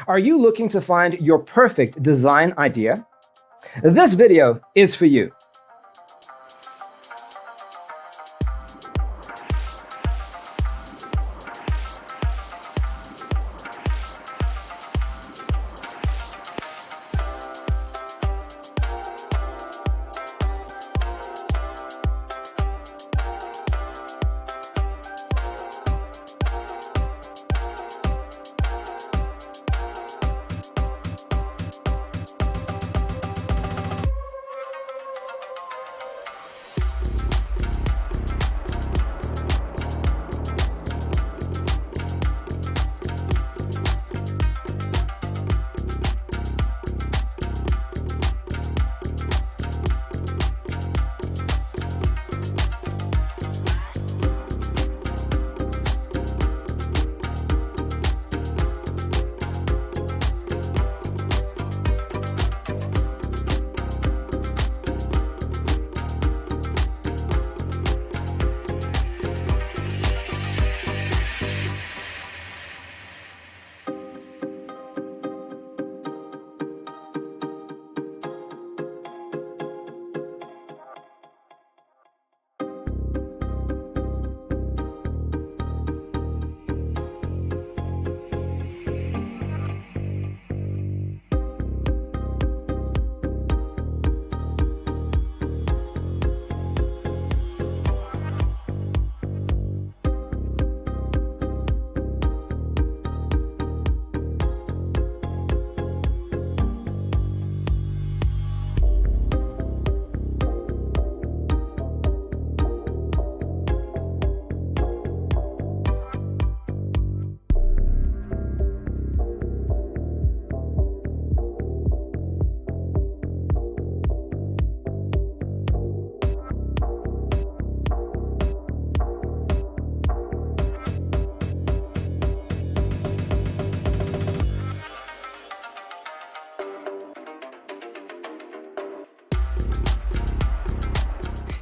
Are you looking to find your perfect design idea? This video is for you.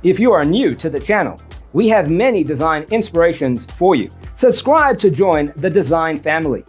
If you are new to the channel, we have many design inspirations for you. Subscribe to join the design family.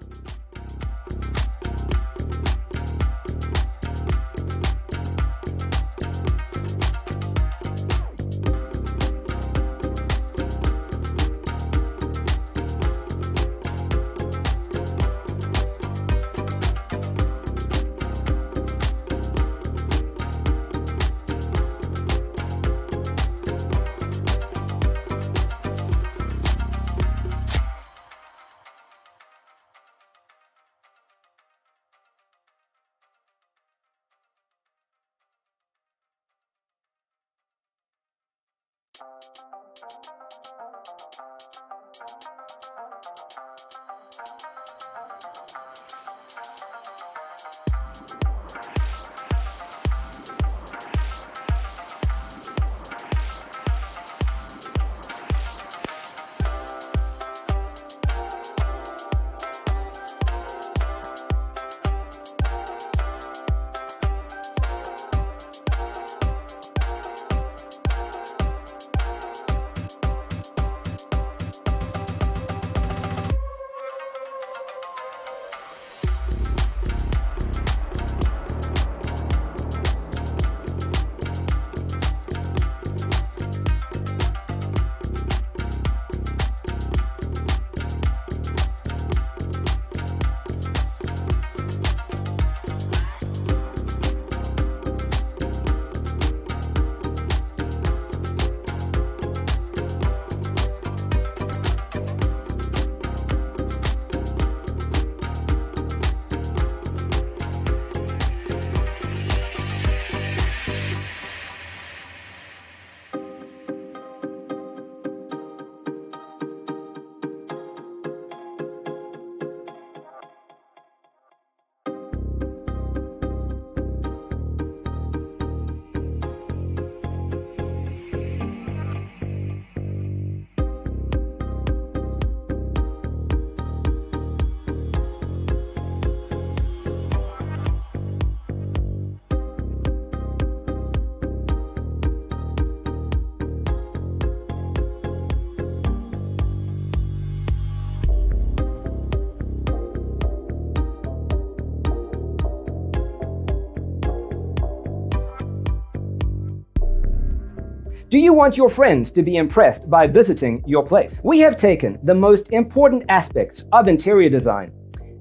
Do you want your friends to be impressed by visiting your place? We have taken the most important aspects of interior design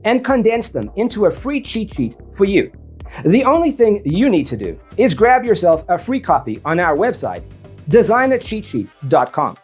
and condensed them into a free cheat sheet for you. The only thing you need to do is grab yourself a free copy on our website, designercheatsheet.com.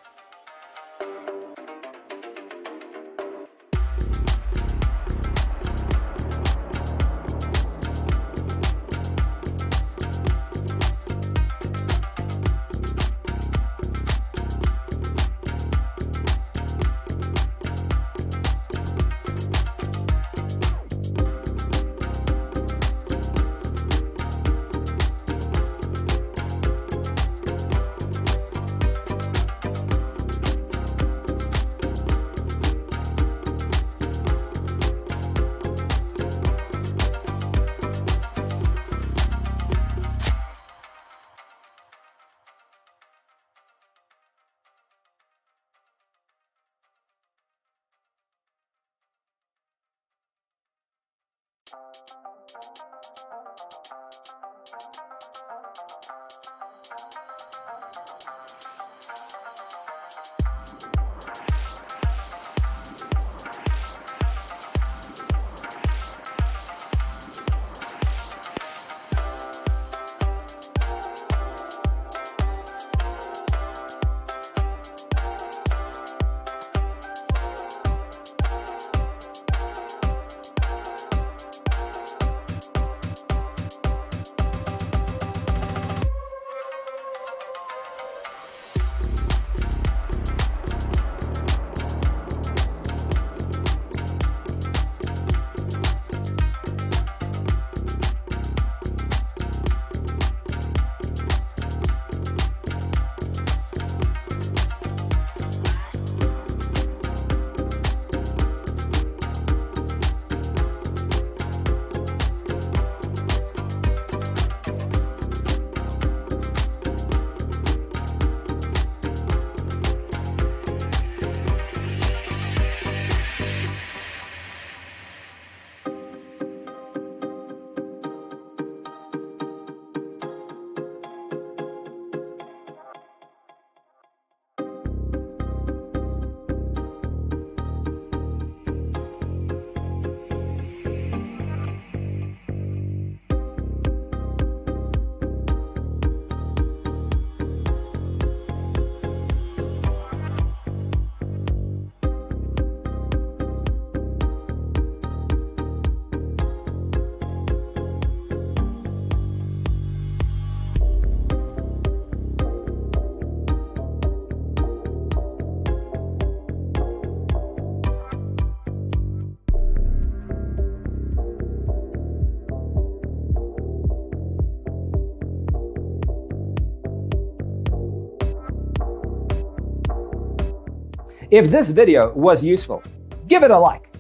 If this video was useful, give it a like.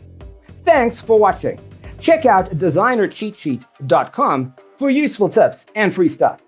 Thanks for watching. Check out designercheatsheet.com for useful tips and free stuff.